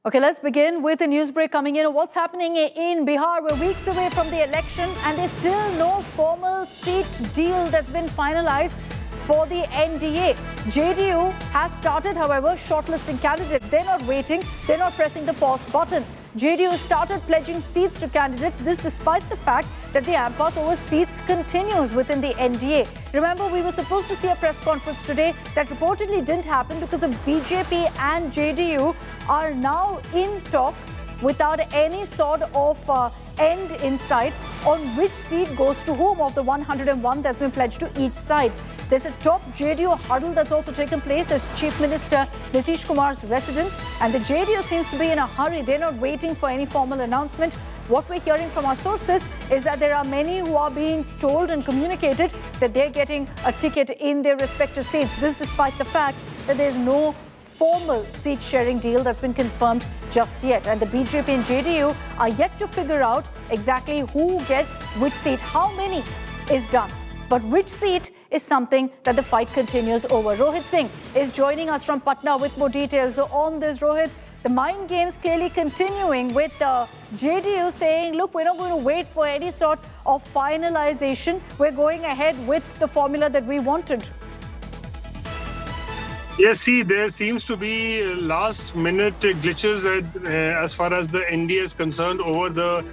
Okay, let's begin with a news break coming in. What's happening in Bihar? We're weeks away from the election and there's still no formal seat deal that's been finalized for the NDA. JDU has started, however, shortlisting candidates. They're not waiting. They're not pressing the pause button. JDU started pledging seats to candidates, this despite the fact that the impasse over seats continues within the NDA. Remember, we were supposed to see a press conference today that reportedly didn't happen because the BJP and JDU are now in talks without any sort of end in sight on which seat goes to whom of the 101 that's been pledged to each side. There's a top JDU huddle that's also taken place as Chief Minister Nitish Kumar's residence, and the JDU seems to be in a hurry. They're not waiting for any formal announcement. What we're hearing from our sources is that there are many who are being told and communicated that they're getting a ticket in their respective seats. This despite the fact that there's no formal seat sharing deal that's been confirmed just yet. And the BJP and JDU are yet to figure out exactly who gets which seat. How many is done, but which seat is something that the fight continues over. Rohit Singh is joining us from Patna with more details. So on this, Rohit, the mind games clearly continuing with JDU saying, look, we're not going to wait for any sort of finalization. We're going ahead with the formula that we wanted. Yes, see, there seems to be last-minute glitches as far as the NDA is concerned over the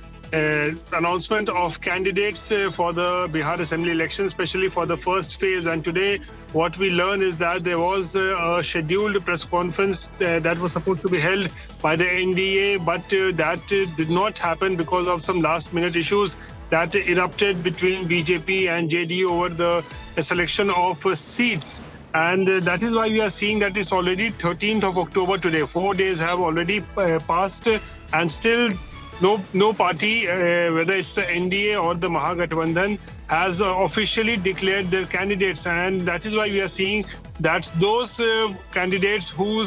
announcement of candidates for the Bihar Assembly election, especially for the first phase. And today, what we learn is that there was a scheduled press conference that was supposed to be held by the NDA, but that did not happen because of some last-minute issues that erupted between BJP and JDU over the selection of seats. And that is why we are seeing that it's already 13th of October today. 4 days have already passed and still no party, whether it's the NDA or the Mahagathbandhan, has officially declared their candidates. And that is why we are seeing that those candidates who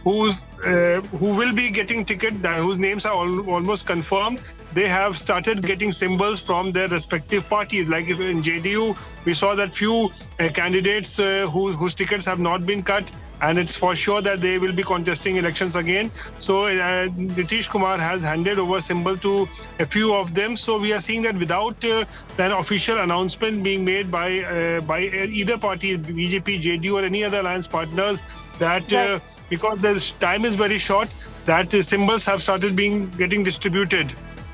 will be getting ticket, whose names are almost confirmed, they have started getting symbols from their respective parties. Like if in JDU, we saw that few candidates whose tickets have not been cut, and it's for sure that they will be contesting elections again. So Nitish Kumar has handed over symbol to a few of them. So we are seeing that without an official announcement being made by either party, BJP, JDU or any other alliance partners, that right. Because the time is very short, that symbols have started getting distributed.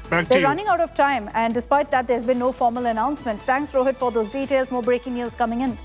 They're running out of time, and despite that, there's been no formal announcement. Thanks, Rohit, for those details. More breaking news coming in.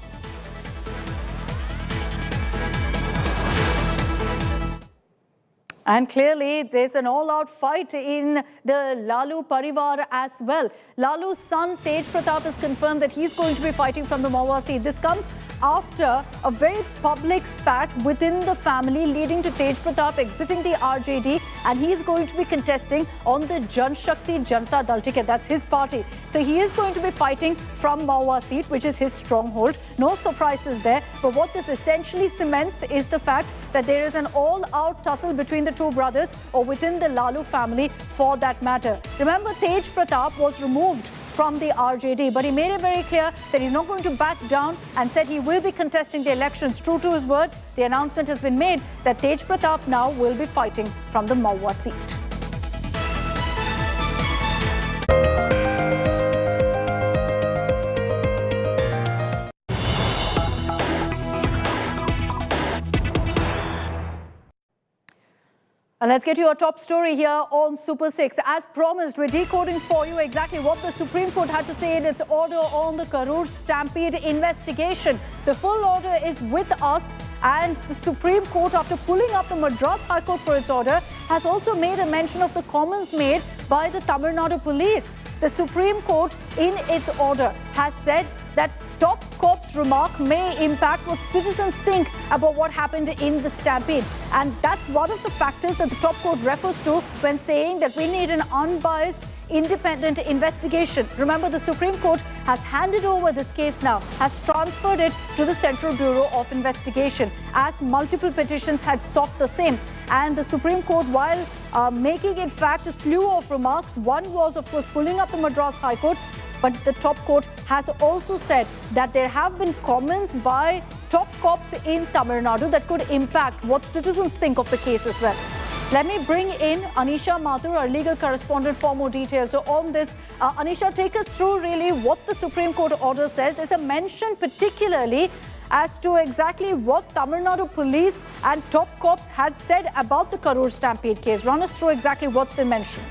And clearly, there's an all-out fight in the Lalu Parivar as well. Lalu's son, Tej Pratap, has confirmed that he's going to be fighting from the Mahua seat. This comes after a very public spat within the family, leading to Tej Pratap exiting the RJD, and he's going to be contesting on the Jan Shakti Janata Dal ticket. That's his party. So he is going to be fighting from Mahua seat, which is his stronghold. No surprises there. But what this essentially cements is the fact that there is an all-out tussle between the two brothers, or within the Lalu family for that matter. Remember, Tej Pratap was removed from the RJD, but he made it very clear that he's not going to back down and said he will be contesting the elections. True to his word, the announcement has been made that Tej Pratap now will be fighting from the Mahua seat. And let's get to your top story here on Super 6. As promised, we're decoding for you exactly what the Supreme Court had to say in its order on the Karur stampede investigation. The full order is with us, and the Supreme Court, after pulling up the Madras High Court for its order, has also made a mention of the comments made by the Tamil Nadu police. The Supreme Court, in its order, has said that top cop's remark may impact what citizens think about what happened in the stampede. And that's one of the factors that the top court refers to when saying that we need an unbiased, independent investigation. Remember, the Supreme Court has handed over this case now, has transferred it to the Central Bureau of Investigation, as multiple petitions had sought the same. And the Supreme Court, while making in fact a slew of remarks, one was of course pulling up the Madras High Court, but the top court has also said that there have been comments by top cops in Tamil Nadu that could impact what citizens think of the case as well. Let me bring in Anisha Mathur, our legal correspondent, for more details. So on this, Anisha, take us through really what the Supreme Court order says. There's a mention particularly as to exactly what Tamil Nadu police and top cops had said about the Karur stampede case. Run us through exactly what's been mentioned.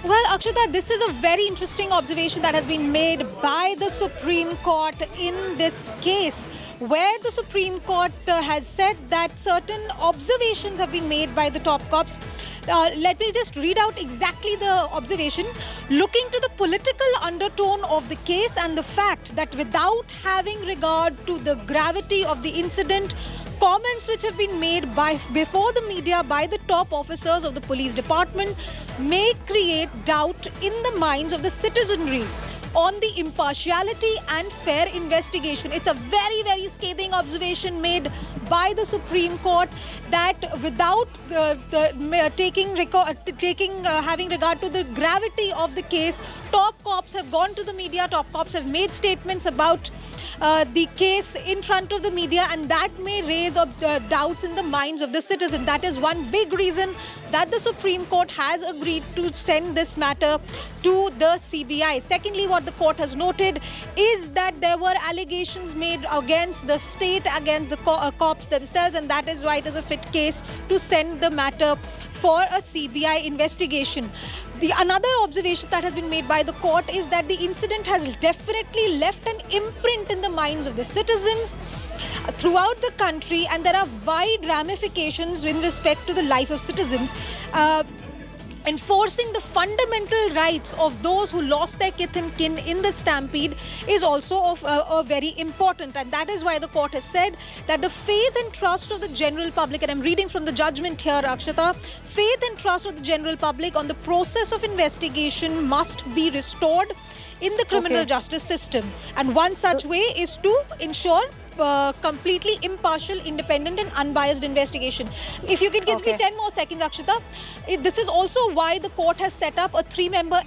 Well, Akshata, this is a very interesting observation that has been made by the Supreme Court in this case, where the Supreme Court has said that certain observations have been made by the top cops. Let me just read out exactly the observation. Looking to the political undertone of the case and the fact that without having regard to the gravity of the incident, comments which have been made before the media by the top officers of the police department may create doubt in the minds of the citizenry on the impartiality and fair investigation. It's a very, very scathing observation made by the Supreme Court that without having regard to the gravity of the case, top cops have gone to the media, top cops have made statements about the case in front of the media, and that may raise doubts in the minds of the citizen. That is one big reason that the Supreme Court has agreed to send this matter to the CBI. Secondly, what the court has noted is that there were allegations made against the state, against the cops themselves, and that is why it is a fit case to send the matter for a CBI investigation. Another observation that has been made by the court is that the incident has definitely left an imprint in the minds of the citizens throughout the country, and there are wide ramifications in respect to the life of citizens. Enforcing the fundamental rights of those who lost their kith and kin in the stampede is also very important, and that is why the court has said that the faith and trust of the general public, and I'm reading from the judgment here, Akshata, faith and trust of the general public on the process of investigation must be restored in the criminal justice system, and one such way is to ensure completely impartial, independent and unbiased investigation. If you could give me 10 more seconds, Akshata. This is also why the court has set up a 3-member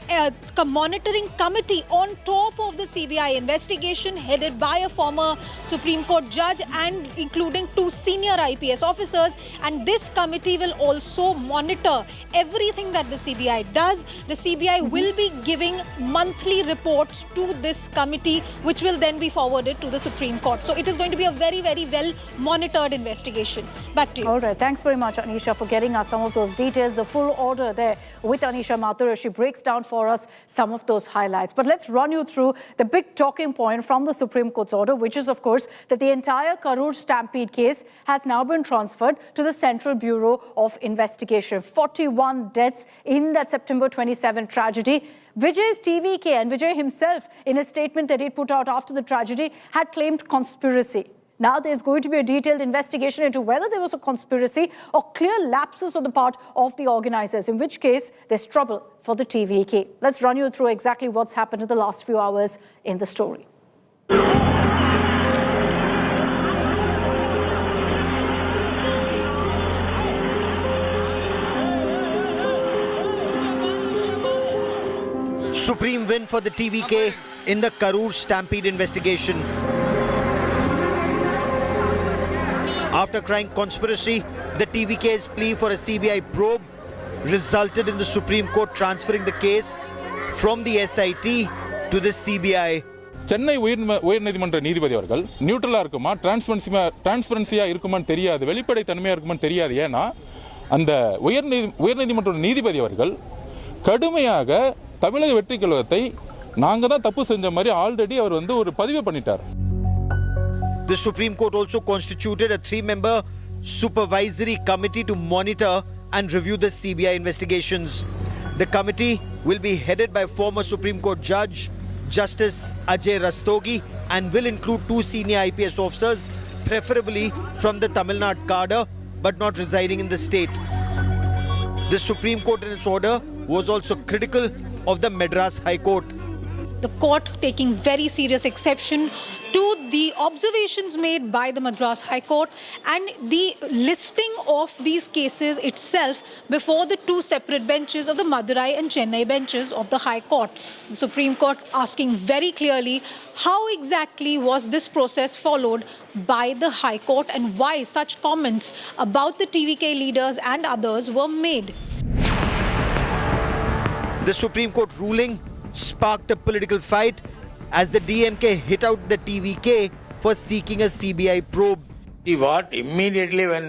monitoring committee on top of the CBI investigation, headed by a former Supreme Court judge and including 2 senior IPS officers. And this committee will also monitor everything that the CBI does. The CBI will be giving monthly reports to this committee, which will then be forwarded to the Supreme Court. So it is going to be a very, very well monitored investigation. Back to you. All right. Thanks very much, Anisha, for getting us some of those details. The full order there with Anisha Mathur as she breaks down for us some of those highlights. But let's run you through the big talking point from the Supreme Court's order, which is, of course, that the entire Karur stampede case has now been transferred to the Central Bureau of Investigation. 41 deaths in that September 27 tragedy. Vijay's TVK, and Vijay himself, in a statement that he put out after the tragedy, had claimed conspiracy. Now there's going to be a detailed investigation into whether there was a conspiracy or clear lapses on the part of the organizers, in which case there's trouble for the TVK. Let's run you through exactly what's happened in the last few hours in the story. Supreme win for the TVK in the Karur stampede investigation. After crying conspiracy, the TVK's plea for a CBI probe resulted in the Supreme Court transferring the case from the SIT to the CBI. Chennai உயர்நீதிமன்ற நீதிபதி அவர்கள் நியூட்ரலா இருக்குமா, டிரான்ஸ்பரன்சியா இருக்குமான்னு தெரியாது, வெளிப்படை தன்மையா இருக்குமான்னு தெரியாது. ஏன்னா அந்த உயர்நீதிமன்ற நீதிபதி அவர்கள் கடுமையாக தமிழக வெற்றி கழகத்தை நாங்க தான் தப்பு செஞ்ச மாதிரி ஆல்ரெடி அவர் ஒரு பதிவு பண்ணிட்டார். The Supreme Court also constituted a 3-member supervisory committee to monitor and review the CBI investigations. The committee will be headed by former Supreme Court Judge Justice Ajay Rastogi and will include 2 senior IPS officers, preferably from the Tamil Nadu cadre but not residing in the state. The Supreme Court in its order was also critical of the Madras High Court. The court taking very serious exception to the observations made by the Madras High Court and the listing of these cases itself before the two separate benches of the Madurai and Chennai benches of the High Court. The Supreme Court asking very clearly how exactly was this process followed by the High Court and why such comments about the TVK leaders and others were made. The Supreme Court ruling sparked a political fight as the DMK hit out the TVK for seeking a CBI probe. What immediately when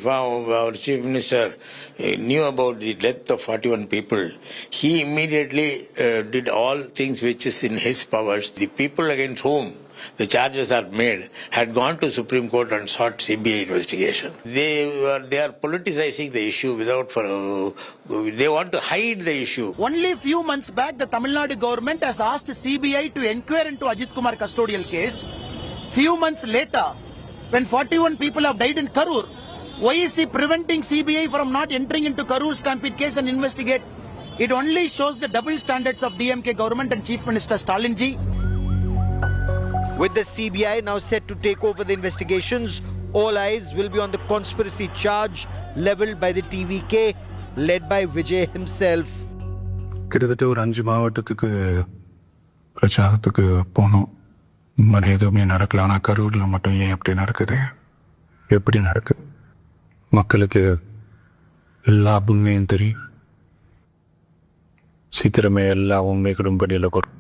our Chief Minister knew about the death of 41 people, he immediately did all things which is in his powers. The people against whom the charges are made had gone to Supreme Court and sought CBI investigation. They are politicizing the issue they want to hide the issue. Only a few months back, the Tamil Nadu government has asked CBI to inquire into Ajit Kumar custodial case. Few months later, when 41 people have died in Karur, why is he preventing CBI from not entering into Karur stampede case and investigate? It only shows the double standards of DMK government and Chief Minister Stalin ji. With the CBI now set to take over the investigations, all eyes will be on the conspiracy charge leveled by the TVK, led by Vijay himself. கிட்டத்தட்ட ஒரு 5 மாவட்டத்துக்கு பிரச்சாரத்துக்கு போனோம். மாதிரி எதுவுமே நடக்கல. ஆனால் கரூரில் மட்டும் ஏன் அப்படி நடக்குது? எப்படி நடக்குது? மக்களுக்கு எல்லா உண்மையும் தெரியும். சீக்கிரமே எல்லா உண்மைகளும் வெளியில் வரும்.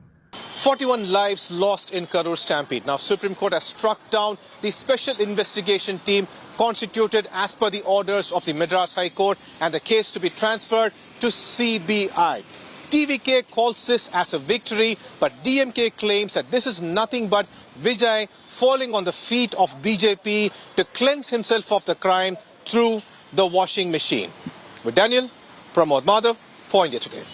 41 lives lost in Karur stampede. Now, Supreme Court has struck down the special investigation team constituted as per the orders of the Madras High Court and the case to be transferred to CBI. TVK calls this as a victory, but DMK claims that this is nothing but Vijay falling on the feet of BJP to cleanse himself of the crime through the washing machine. With Daniel, Pramod Madhav for India Today.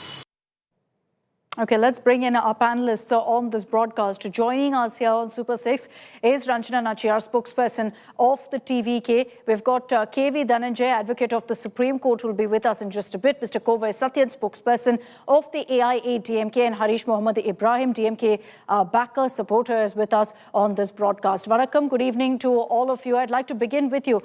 Okay, let's bring in our panelists on this broadcast. Joining us here on Super 6 is Ranjana Nachiyar, spokesperson of the TVK. We've got KV Dhananjay, advocate of the Supreme Court, who will be with us in just a bit. Mr. Kovai Satyan, spokesperson of the AIA-DMK, and Harish Mohammed Ibrahim, DMK backer, supporter, is with us on this broadcast. Vanakkam, good evening to all of you. I'd like to begin with you,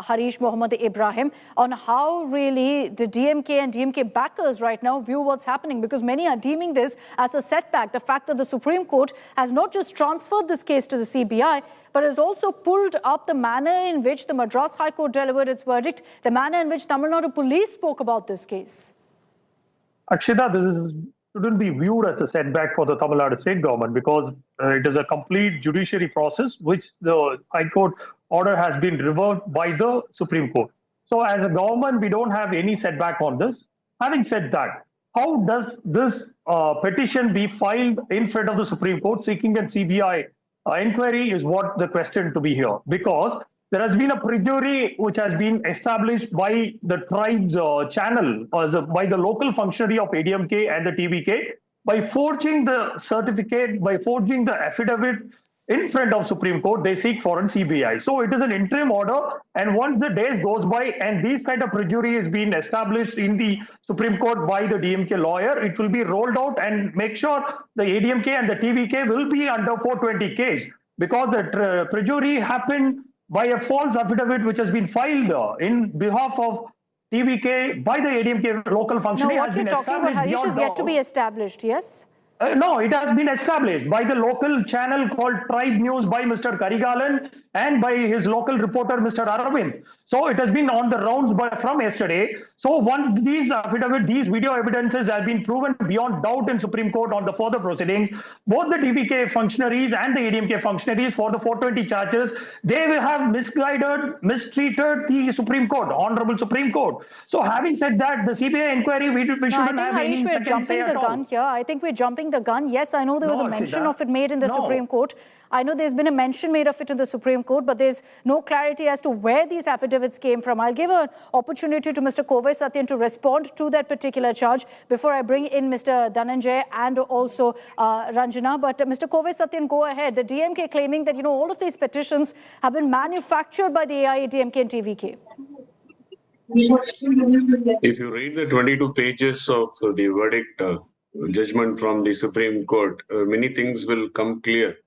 Harish Mohammed Ibrahim, on how really the DMK and DMK backers right now view what's happening, because many are deeming this as a setback. The fact that the Supreme Court has not just transferred this case to the CBI, but has also pulled up the manner in which the Madras High Court delivered its verdict, the manner in which Tamil Nadu police spoke about this case. Akshita, this shouldn't be viewed as a setback for the Tamil Nadu state government, because it is a complete judiciary process which the High Court order has been reversed by the Supreme Court. So as a government, we don't have any setback on this. Having said that, how does this petition be filed in front of the Supreme Court seeking a CBI inquiry is what the question to be here. Because there has been a perjury which has been established by the tribe's channel, by the local functionary of ADMK and the TVK, by forging the certificate, by forging the affidavit in front of Supreme Court. They seek for a CBI. So it is an interim order, and once the days goes by and these kind of perjury is being established in the Supreme Court by the DMK lawyer, it will be rolled out and make sure the ADMK and the TVK will be under 420 case, because the perjury happened by a false affidavit which has been filed in behalf of TVK by the ADMK local functionary. Now, what you're talking about, Harish, is yet to be established, yes? No, it has been established by the local channel called Tribe News by Mr. Karigalan and by his local reporter, Mr. Aravind. So it has been on the rounds from yesterday. So once these video evidences have been proven beyond doubt in Supreme Court on the further proceedings, both the TVK functionaries and the ADMK functionaries for the 420 charges, they will have mistreated the Supreme Court, Honorable Supreme Court. So having said that, the CBI inquiry, we shouldn't have any. I think, Harish, we're jumping the gun here. I think we're jumping the gun. Yes, I know there was a mention of it made in the Supreme Court. I know there's been a mention made of it in the Supreme Court, but there's no clarity as to where these affidavits came from. I'll give an opportunity to Mr. Kovai Satyan to respond to that particular charge before I bring in Mr. Dhananjay and also Ranjana. But Mr. Kovai Satyan, go ahead. The DMK claiming that, all of these petitions have been manufactured by the AIA, DMK and TVK. If you read the 22 pages of the verdict, judgment from the Supreme Court, many things will come clear.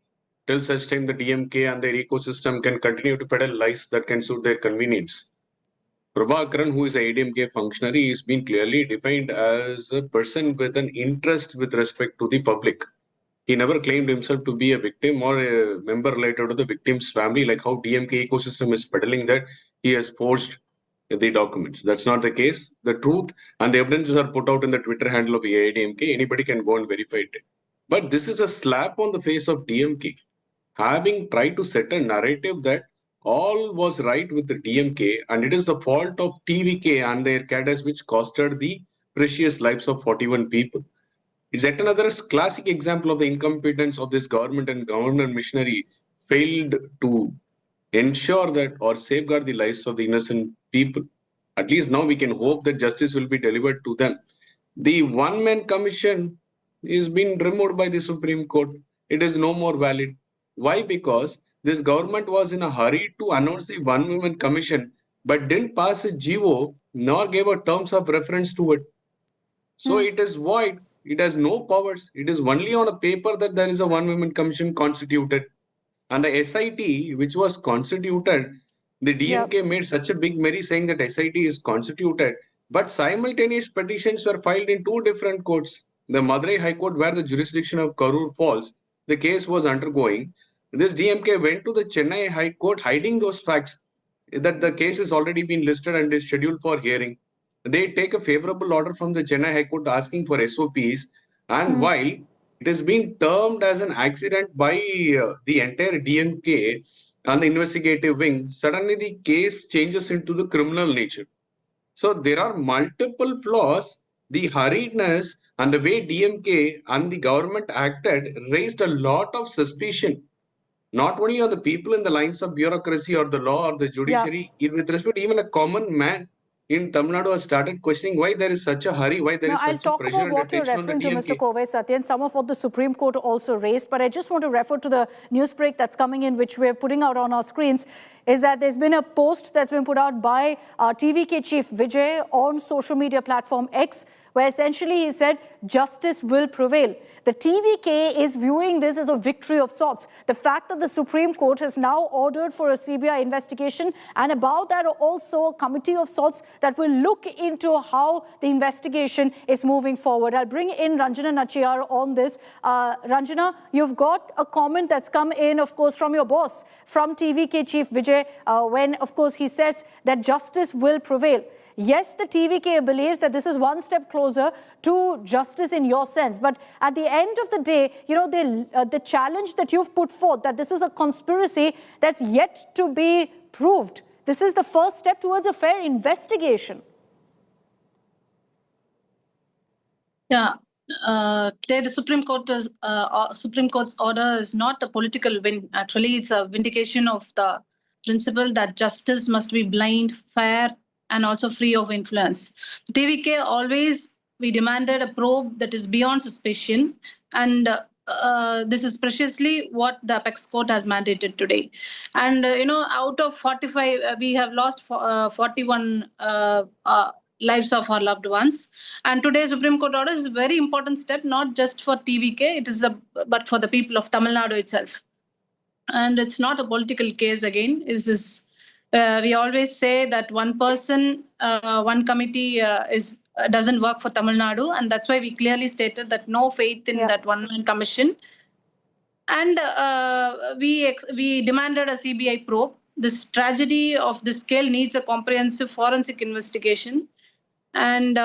Till such time, the DMK and their ecosystem can continue to peddle lies that can suit their convenience. Prabhakaran, who is a ADMK functionary, is being clearly defined as a person with an interest with respect to the public. He never claimed himself to be a victim or a member related to the victim's family, like how DMK ecosystem is peddling that he has forged the documents. That's not the case. The truth and the evidences are put out in the Twitter handle of AIDMK. Anybody can go and verify it. But this is a slap on the face of DMK, having tried to set a narrative that all was right with the DMK and it is the fault of TVK and their cadres which costed the precious lives of 41 people. It's yet another classic example of the incompetence of this government and government machinery failed to ensure that or safeguard the lives of the innocent people. At least now we can hope that justice will be delivered to them. The one-man commission is being removed by the Supreme Court. It is no more valid. Why? Because this government was in a hurry to announce the one-woman commission, but didn't pass a GO nor gave a terms of reference to it. So it is void. It has no powers. It is only on a paper that there is a one-woman commission constituted. And the SIT, which was constituted, the DMK made such a big merry saying that SIT is constituted, but simultaneous petitions were filed in two different courts. The Madras High Court, where the jurisdiction of Karur falls, the case was undergoing. This DMK went to the Chennai High Court hiding those facts that the case has already been listed and is scheduled for hearing. They take a favorable order from the Chennai High Court asking for SOPs, and while it has been termed as an accident by the entire DMK and the investigative wing, suddenly the case changes into the criminal nature. So there are multiple flaws. The hurriedness and the way DMK and the government acted raised a lot of suspicion, not only on the people in the lines of bureaucracy or the law or the judiciary, with respect even a common man in Tamil Nadu has started questioning why there is such a hurry, why there is such a pressure and attention on the DMK. I'll talk about what you're referring to, Mr. Kovai Satyan, some of what the Supreme Court also raised, but I just want to refer to the news break that's coming in, which we're putting out on our screens, is that there's been a post that's been put out by TVK chief Vijay on social media platform X, where essentially he said, justice will prevail. The TVK is viewing this as a victory of sorts. The fact that the Supreme Court has now ordered for a CBI investigation, and about that also a committee of sorts that will look into how the investigation is moving forward. I'll bring in Ranjana Nachiyar on this. Ranjana, you've got a comment that's come in, of course, from your boss, from TVK chief Vijay, when, of course, he says that justice will prevail. Yes, the TVK believes that this is one step closer to justice in your sense. But at the end of the day, you know, the challenge that you've put forth, that this is a conspiracy that's yet to be proved. This is the first step towards a fair investigation. Yeah. Today, the Supreme Court's order is not a political win. Actually, it's a vindication of the principle that justice must be blind, fair, and also free of influence. TVK always, we demanded a probe that is beyond suspicion, and this is preciously what the Apex Court has mandated today. And, you know, out of 45, we have lost 41 lives of our loved ones. And today's Supreme Court order is a very important step, not just for TVK, it is but for the people of Tamil Nadu itself. And it's not a political case again. It's this. We always say that one person, one committee doesn't work for Tamil Nadu, and that's why we clearly stated that no faith in that one-man commission. And we demanded a CBI probe. This tragedy of this scale needs a comprehensive forensic investigation, and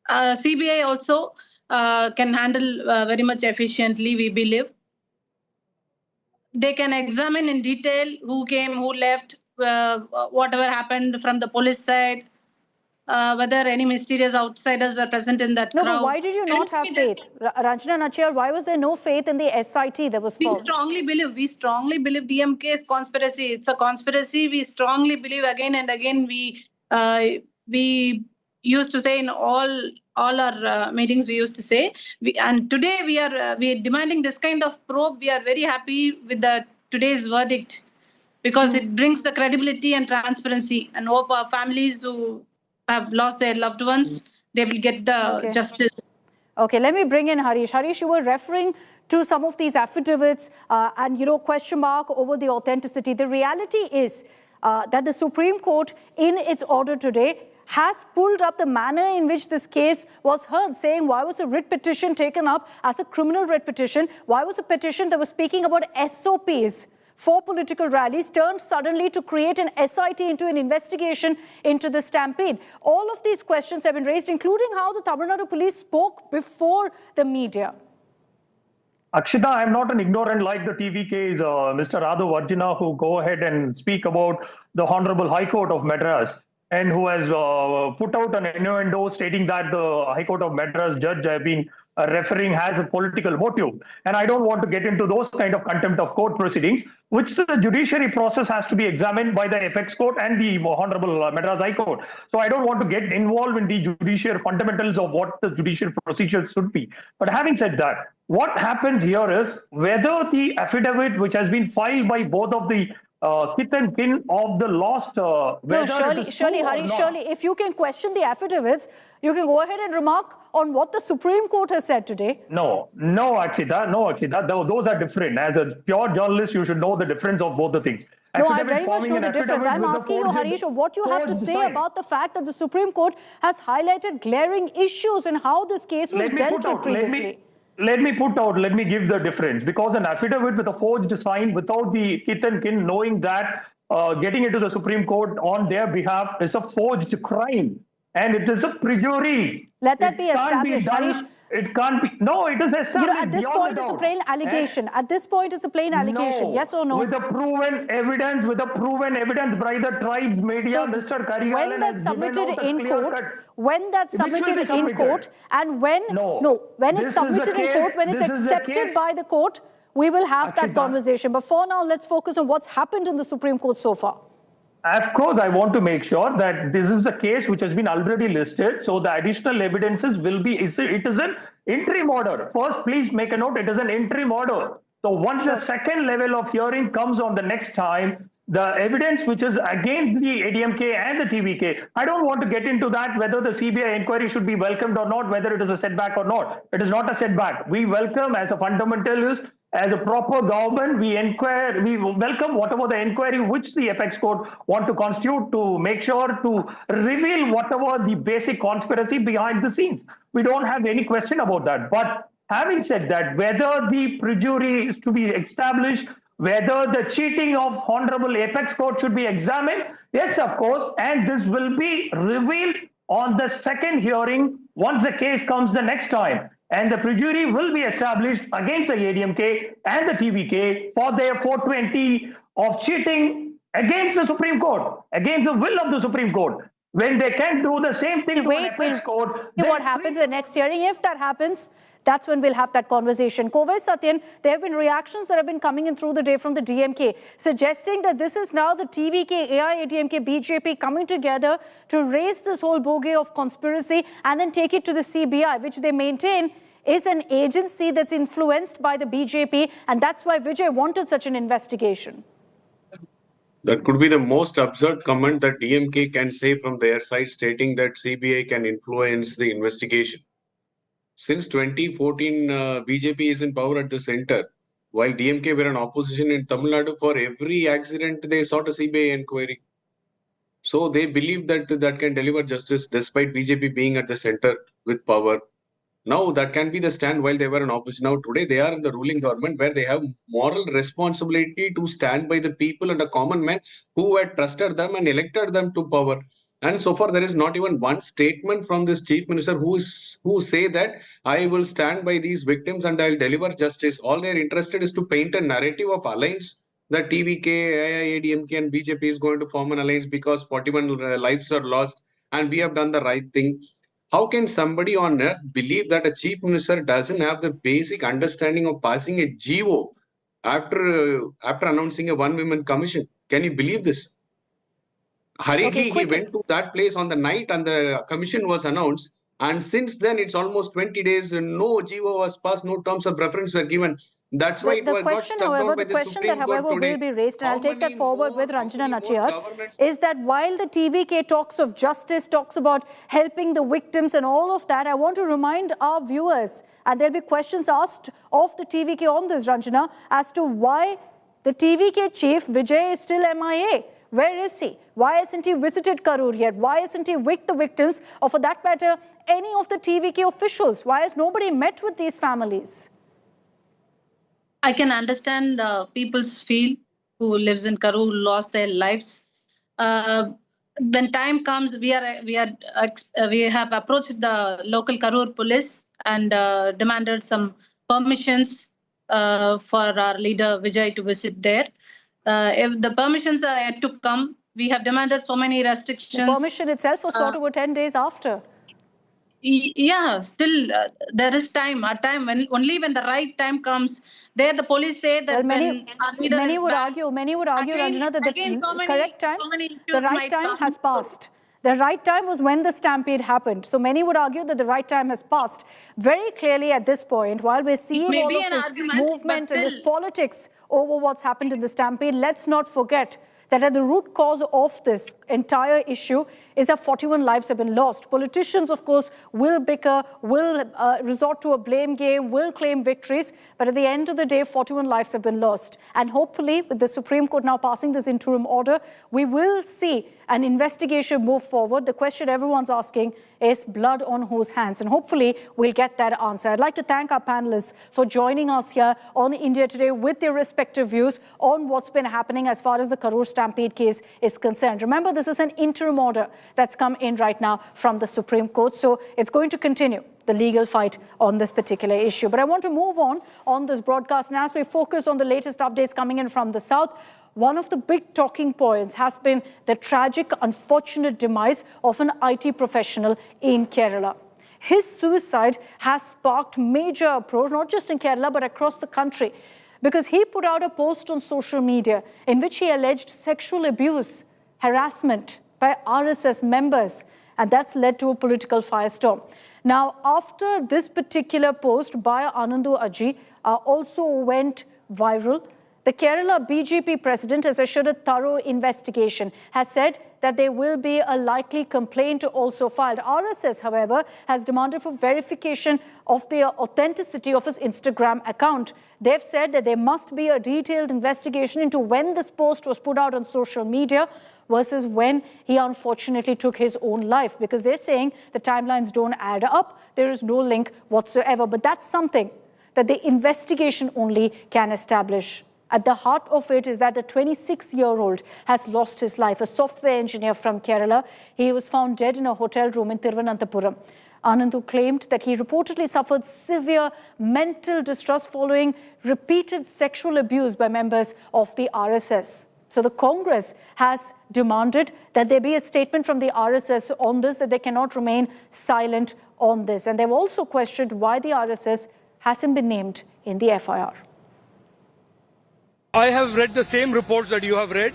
CBI also can handle very much efficiently, we believe. They can examine in detail who came, who left, whatever happened from the police side, whether any mysterious outsiders were present in that crowd. No, but why did you not have faith? Ranjana Nachiyar, why was there no faith in the SIT that was formed? We strongly believe DMK's conspiracy. It's a conspiracy. We strongly believe again and again. We used to say in all our meetings, we used to say, and today we are demanding this kind of probe. We are very happy with today's verdict, because it brings the credibility and transparency, and hope our families who have lost their loved ones, they will get the justice. Okay, let me bring in Harish. Harish, you were referring to some of these affidavits and, question mark over the authenticity. The reality is that the Supreme Court, in its order today, has pulled up the manner in which this case was heard, saying why was a writ petition taken up as a criminal writ petition? Why was a petition that was speaking about SOPs for political rallies turned suddenly to create an SIT into an investigation into the stampede? All of these questions have been raised, including how the Tamil Nadu police spoke before the media. Akshita, I'm not an ignorant like the TVK's Mr. Radu Arjuna, who go ahead and speak about the Honorable High Court of Madras, and who has put out an innuendo stating that the High Court of Madras judge have been referring has a political motive. And I don't want to get into those kind of contempt of court proceedings, which the judiciary process has to be examined by the FX Court and the Honorable Madras High Court. So I don't want to get involved in the judicial fundamentals of what the judicial procedures should be. But having said that, what happens here is whether the affidavit which has been filed by both of the kith and kin of the lost. No, surely, Harish, if you can question the affidavits, you can go ahead and remark on what the Supreme Court has said today. No, Akshita, those are different. As a pure journalist, you should know the difference of both the things. No, I very much know the difference. I'm asking you, Harish, what you have to say about the fact that the Supreme Court has highlighted glaring issues in how this case was dealt with previously. Let me give the difference, because an affidavit with a forged sign without the kith and kin knowing that getting into the Supreme Court on their behalf is a forged crime, and it is a perjury. Let that be established, Harish. It can't be. No, it is established. At this point, it's a plain allegation. At this point, it's a plain allegation. Yes or no? With the proven evidence by the tribes media, so Mr. Karur, when that's submitted in court, when it's submitted in court, when it's accepted by the court, we will have that conversation. But for now, let's focus on what's happened in the Supreme Court so far. Of course, I want to make sure that this is the case which has been already listed. So the additional evidences will be, it is an interim order. First, please make a note, it is an interim order. So once the second level of hearing comes on the next time, the evidence which is against the ADMK and the TVK, I don't want to get into that, whether the CBI inquiry should be welcomed or not, whether it is a setback or not. It is not a setback. We welcome, as a fundamentalist, as a proper government, we welcome whatever the inquiry which the FX Court want to constitute to make sure to reveal whatever the basic conspiracy behind the scenes. We don't have any question about that. But having said that, whether the perjury is to be established, whether the cheating of Honorable Apex Court should be examined, yes, of course, and this will be revealed on the second hearing once the case comes the next time. And the perjury will be established against the ADMK and the TVK for their 420 of cheating against the Supreme Court, against the will of the Supreme Court. When they can do the same thing to the FX Court. What happens in the next hearing? If that happens, that's when we'll have that conversation. Kove Satyan, there have been reactions that have been coming in through the day from the DMK, suggesting that this is now the TVK, AIADMK, BJP coming together to raise this whole bogey of conspiracy and then take it to the CBI, which they maintain is an agency that's influenced by the BJP, and that's why Vijay wanted such an investigation. That could be the most absurd comment that DMK can say from their side, stating that CBI can influence the investigation. Since 2014, BJP is in power at the center, while DMK were in opposition in Tamil Nadu. For every accident, they sought a CBI inquiry. So they believe that that can deliver justice despite BJP being at the center with power. Now that can be the stand while they were in opposition. Now today they are in the ruling government, where they have moral responsibility to stand by the people and the common man who had trusted them and elected them to power. And so far there is not even one statement from this chief minister who say that I will stand by these victims and I'll deliver justice. All they're interested is to paint a narrative of alliance that TVK, AIADMK and BJP is going to form an alliance because 41 lives are lost and we have done the right thing. How can somebody on earth believe that a chief minister doesn't have the basic understanding of passing a GO after announcing a one-woman commission? Can you believe this? Hurriedly, he went to that place on the night and the commission was announced. And since then, it's almost 20 days, no GO was passed, no terms of reference were given. That's why it The got question, struck however, down by the the question Supreme that, Court however, today. will be raised, and How I'll take that many forward more- with how Ranjana many more Nachiyar, governments- is that while the TVK talks of justice, talks about helping the victims and all of that, I want to remind our viewers, and there'll be questions asked of the TVK on this, Ranjana, as to why the TVK chief, Vijay, is still MIA. Where is he? Why hasn't he visited Karur yet? Why hasn't he with the victims, or for that matter, any of the TVK officials? Why has nobody met with these families? I can understand people's feel who lives in Karur, who lost their lives. When time comes, we have approached the local Karur police and demanded some permissions for our leader Vijay to visit there. If the permissions are yet to come, we have demanded so many restrictions. The permission itself was sought over 10 days after. Yeah, still there is time. A time when only when the right time comes. There, the police say that many would argue, again, Ranjana, that the correct time, the right time has passed. The right time was when the stampede happened. So many would argue that the right time has passed. Very clearly at this point, while we're seeing all of this movement and this politics over what's happened in the stampede, let's not forget that at the root cause of this entire issue is that 41 lives have been lost. Politicians, of course, will bicker, will resort to a blame game, will claim victories, but at the end of the day, 41 lives have been lost. And hopefully, with the Supreme Court now passing this interim order, we will see an investigation move forward. The question everyone's asking is blood on whose hands? And hopefully, we'll get that answer. I'd like to thank our panelists for joining us here on India Today with their respective views on what's been happening as far as the Karur stampede case is concerned. Remember, this is an interim order that's come in right now from the Supreme Court, so it's going to continue the legal fight on this particular issue. But I want to move on this broadcast, and as we focus on the latest updates coming in from the south, one of the big talking points has been the tragic, unfortunate demise of an IT professional in Kerala. His suicide has sparked major uproar, not just in Kerala, but across the country, because he put out a post on social media in which he alleged sexual abuse, harassment by RSS members, and that's led to a political firestorm. Now, after this particular post by Anandu Aji also went viral, the Kerala BJP president has assured a thorough investigation, has said that there will be a likely complaint also filed. RSS, however, has demanded for verification of the authenticity of his Instagram account. They've said that there must be a detailed investigation into when this post was put out on social media versus when he unfortunately took his own life, because they're saying the timelines don't add up. There is no link whatsoever. But that's something that the investigation only can establish. At the heart of it is that a 26-year-old has lost his life, a software engineer from Kerala. He was found dead in a hotel room in Thiruvananthapuram. Anandu claimed that he reportedly suffered severe mental distress following repeated sexual abuse by members of the RSS. So the Congress has demanded that there be a statement from the RSS on this, that they cannot remain silent on this. And they've also questioned why the RSS hasn't been named in the FIR. I have read the same reports that you have read,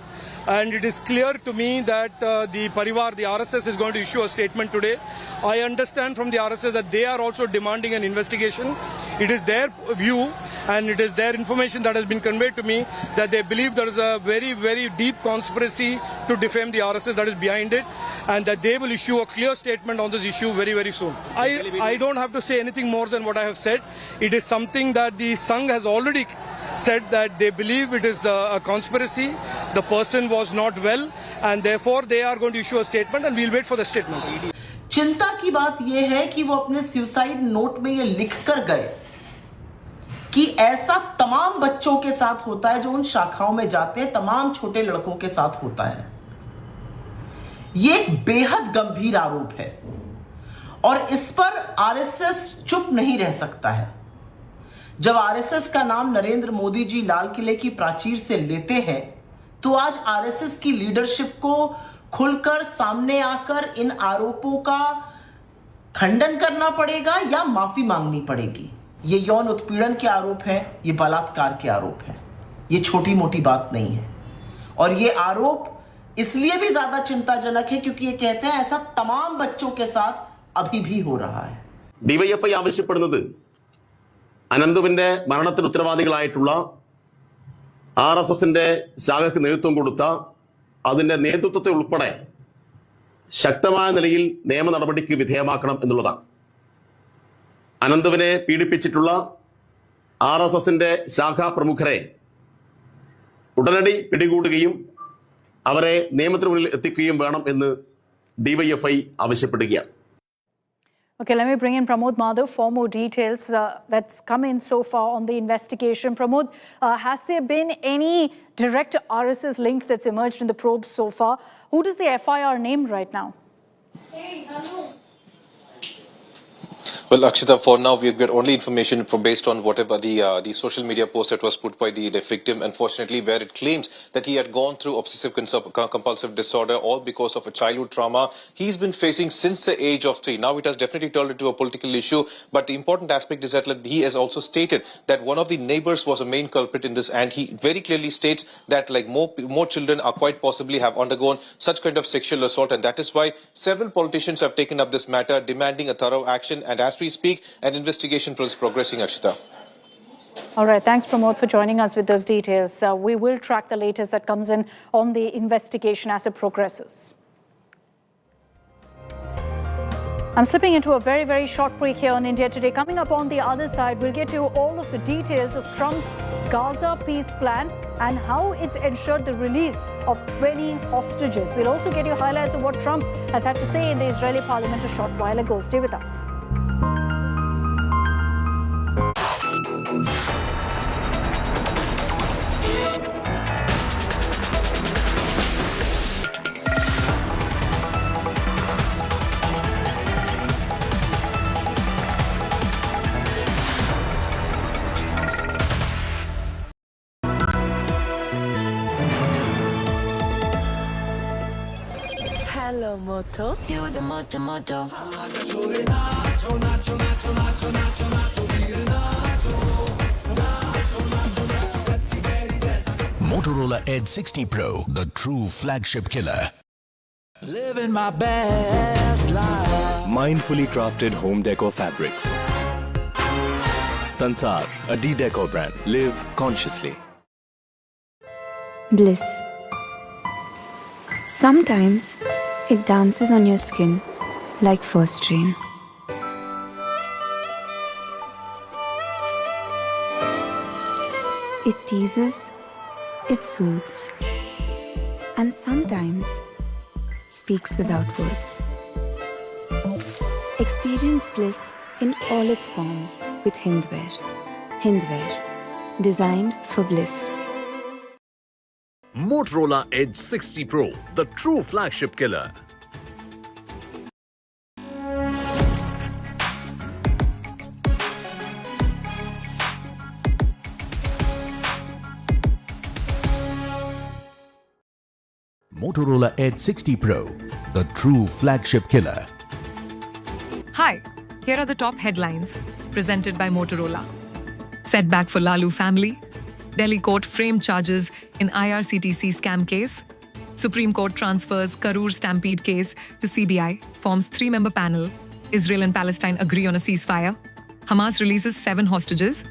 and it is clear to me that the Parivar, the RSS, is going to issue a statement today. I understand from the RSS that they are also demanding an investigation. It is their view and it is their information that has been conveyed to me that they believe there is a very, very deep conspiracy to defame the RSS that is behind it, and that they will issue a clear statement on this issue very, very soon. I don't have to say anything more than what I have said. It is something that the Sangh has already said, that they believe it is a conspiracy. The person was not well, and therefore they are going to issue a statement, and we'll wait for the statement. चिंता की बात यह है कि वो अपने suicide note में ये लिख कर गए कि ऐसा तमाम बच्चों के साथ होता है जो उन शाखाओं में जाते हैं, तमाम छोटे लड़कों के साथ होता है। ये एक बेहद गंभीर आरोप है और इस पर आरएसएस चुप नहीं रह सकता है। जब आरएसएस का नाम नरेंद्र मोदी जी लाल किले की प्राचीर से लेते हैं, तो आज आरएसएस की लीडरशिप को खुलकर सामने आकर इन आरोपों का खंडन करना पड़ेगा या माफी मांगनी पड़ेगी। ये यौन उत्पीड़न के आरोप हैं, ये बलात्कार के आरोप हैं, ये छोटी मोटी बात नहीं है। और ये आरोप इसलिए भी ज्यादा चिंताजनक है क्योंकि ये कहते हैं ऐसा तमाम बच्चों के साथ अभी भी हो रहा है। ഡിവൈഎഫ്ഐ ആവശ്യപ്പെടുന്നത് അനന്തുവിന്റെ മരണത്തിന് ഉത്തരവാദികളായിട്ടുള്ള RSSന്റെ ശാഖയ്ക്ക് നേതൃത്വം കൊടുത്ത അതിന്റെ നേതൃത്വത്തെ ഉൾപ്പെടെ ശക്തമായ നിലയിൽ നിയമ നടപടിക്ക് വിധേയമാക്കണം എന്നുള്ളതാണ്. അനന്തുവിനെ പീഡിപ്പിച്ചിട്ടുള്ള RSSന്റെ ശാഖാ പ്രമുഖരെ ഉടനടി പിടികൂടുകയും അവരെ നിയമത്തിന് മുന്നിൽ എത്തിക്കുകയും വേണം എന്ന് DYFI ആവശ്യപ്പെടുകയാണ്. Okay, let me bring in Pramod Madhav for more details that's come in so far on the investigation. Pramod, has there been any direct RSS link that's emerged in the probe so far? Who does the FIR name right now? Well, Akshita, for now, we've got only information based on whatever the social media post that was put by the victim, unfortunately, where it claims that he had gone through obsessive compulsive disorder all because of a childhood trauma he's been facing since the age of 3. Now, it has definitely turned into a political issue, but the important aspect is that he has also stated that one of the neighbors was a main culprit in this, and he very clearly states that like more children are quite possibly have undergone such kind of sexual assault, and that is why several politicians have taken up this matter, demanding a thorough action, and as we speak, an investigation is progressing, Akshita. All right, thanks Pramod for joining us with those details. We will track the latest that comes in on the investigation as it progresses. I'm slipping into a very, very short break here on India Today. Coming up on the other side, we'll get you all of the details of Trump's Gaza peace plan and how it's ensured the release of 20 hostages. We'll also get you highlights of what Trump has had to say in the Israeli parliament a short while ago. Stay with us. Hello, Moto. Do the Moto Moto. Motorola Edge 60 Pro, the true flagship killer. Living my best life. Mindfully crafted home decor fabrics. Sansar, a D-Decor brand. Live consciously. Bliss. Sometimes it dances on your skin like first rain. It teases, it soothes, and sometimes speaks without words. Experience bliss in all its forms with Hindware. Hindware, designed for bliss. Motorola Edge 60 Pro, the true flagship killer. Motorola Edge 60 Pro, the true flagship killer. Hi, here are the top headlines presented by Motorola. Setback for Lalu family. Delhi court framed charges in IRCTC scam case. Supreme Court transfers Karur stampede case to CBI, forms 3-member panel. Israel and Palestine agree on a ceasefire. Hamas releases 7 hostages.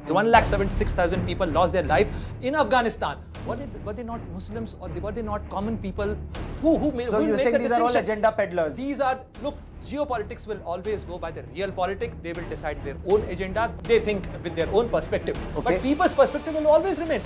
So 176,000 people lost their life in Afghanistan. Were they not Muslims or were they not common people? Who made, so who you're made saying the these are all distinction? agenda peddlers? These are, look, geopolitics will always go by the real politics. They will decide their own agenda. They think with their own perspective. Okay. But people's perspective will always remain.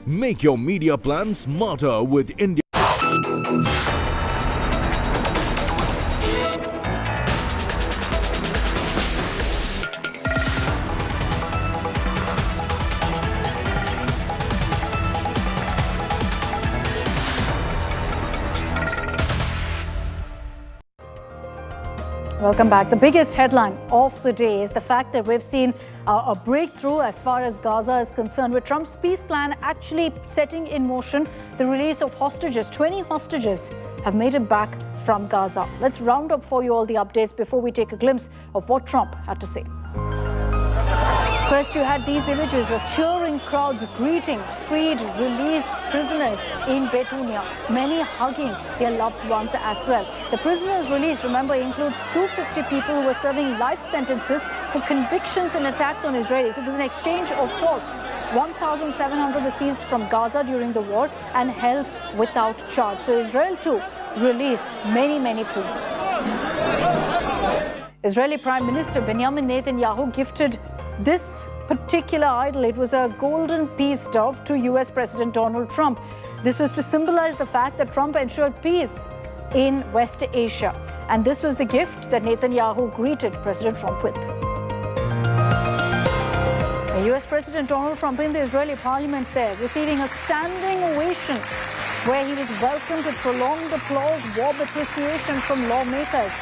Make your media plan smarter with India. Welcome back. The biggest headline of the day is the fact that we've seen a breakthrough as far as Gaza is concerned, with Trump's peace plan actually setting in motion the release of hostages. 20 hostages have made it back from Gaza. Let's round up for you all the updates before we take a glimpse of what Trump had to say. First, you had these images of cheering crowds greeting freed, released prisoners in Betunia, many hugging their loved ones as well. The prisoners released, remember, includes 250 people who were serving life sentences for convictions in attacks on Israelis. It was an exchange of sorts. 1,700 were seized from Gaza during the war and held without charge. So Israel too released many prisoners. Israeli Prime Minister Benjamin Netanyahu gifted this particular idol. It was a golden peace dove to US President Donald Trump. This was to symbolize the fact that Trump ensured peace in West Asia. And this was the gift that Netanyahu greeted President Trump with. US President Donald Trump in the Israeli parliament there, receiving a standing ovation where he was welcomed with prolonged applause, warm appreciation from lawmakers.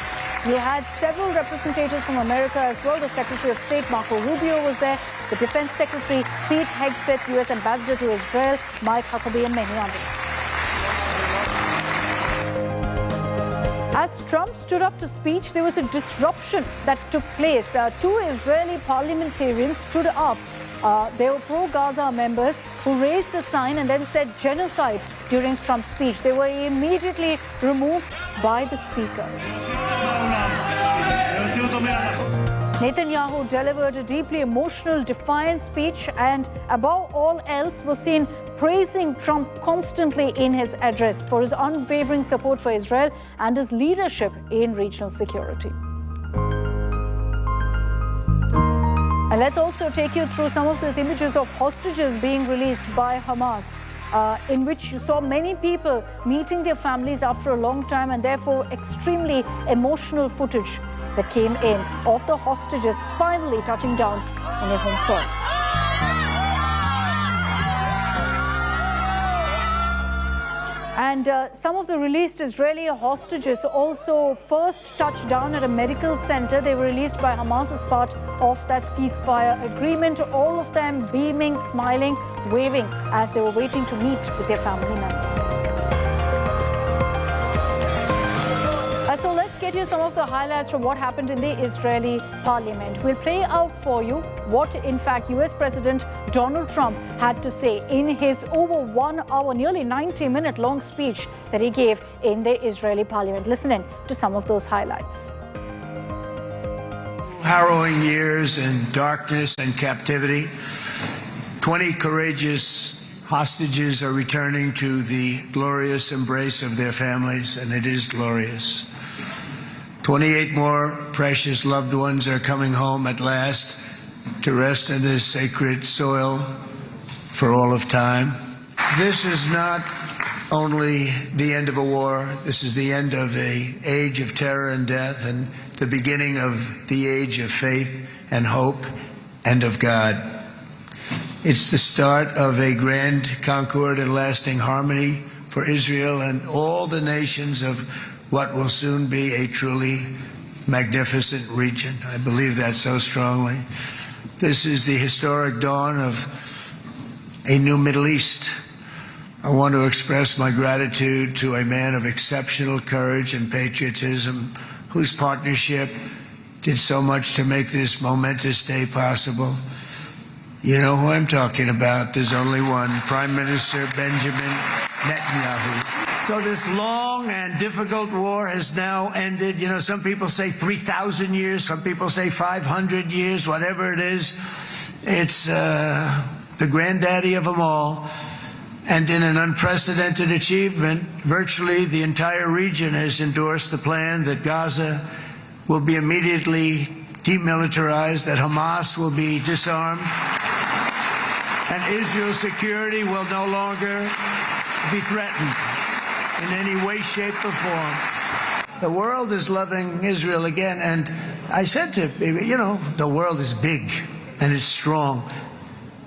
You had several representatives from America as well. The Secretary of State, Marco Rubio, was there. The Defense Secretary, Pete Hegseth, U.S. Ambassador to Israel, Mike Huckabee, and many others. As Trump stood up to speech, there was a disruption that took place. Two Israeli parliamentarians stood up. They were pro-Gaza members who raised a sign and then said genocide during Trump's speech. They were immediately removed by the speaker. Netanyahu delivered a deeply emotional, defiant speech and, above all else, was seen praising Trump constantly in his address for his unwavering support for Israel and his leadership in regional security. And let's also take you through some of those images of hostages being released by Hamas, in which you saw many people meeting their families after a long time, and therefore extremely emotional footage that came in of the hostages finally touching down in their home soil. And some of the released Israeli hostages also first touched down at a medical center. They were released by Hamas as part of that ceasefire agreement. All of them beaming, smiling, waving as they were waiting to meet with their family members. So let's get you some of the highlights from what happened in the Israeli parliament. We'll play out for you what, in fact, US President Donald Trump had to say in his over 1 hour, nearly 90-minute long speech that he gave in the Israeli parliament. Listen in to some of those highlights. Harrowing years in darkness and captivity. 20 courageous hostages are returning to the glorious embrace of their families, and it is glorious. 28 more precious loved ones are coming home at last to rest in this sacred soil for all of time. This is not only the end of a war, this is the end of an age of terror and death and the beginning of the age of faith and hope and of God. It's the start of a grand concord and lasting harmony for Israel and all the nations of what will soon be a truly magnificent region. I believe that so strongly. This is the historic dawn of a new Middle East. I want to express my gratitude to a man of exceptional courage and patriotism whose partnership did so much to make this momentous day possible. You know who I'm talking about. There's only one, Prime Minister Benjamin Netanyahu. So this long and difficult war has now ended. You know, some people say 3,000 years, some people say 500 years, whatever it is. It's the granddaddy of them all. And in an unprecedented achievement, virtually the entire region has endorsed the plan that Gaza will be immediately demilitarized, that Hamas will be disarmed, and Israel's security will no longer be threatened in any way, shape, or form. The world is loving Israel again, and I said to you know, the world is big and it's strong,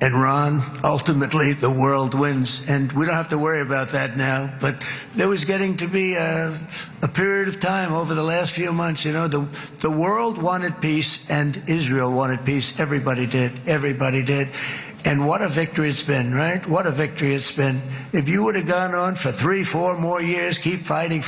And Ron, ultimately, the world wins. And we don't have to worry about that now. But there was getting to be a period of time over the last few months, you know, the world wanted peace and Israel wanted peace. Everybody did. Everybody did. And what a victory it's been, right? What a victory it's been. If you would have gone on for 3-4 more years, keep fighting,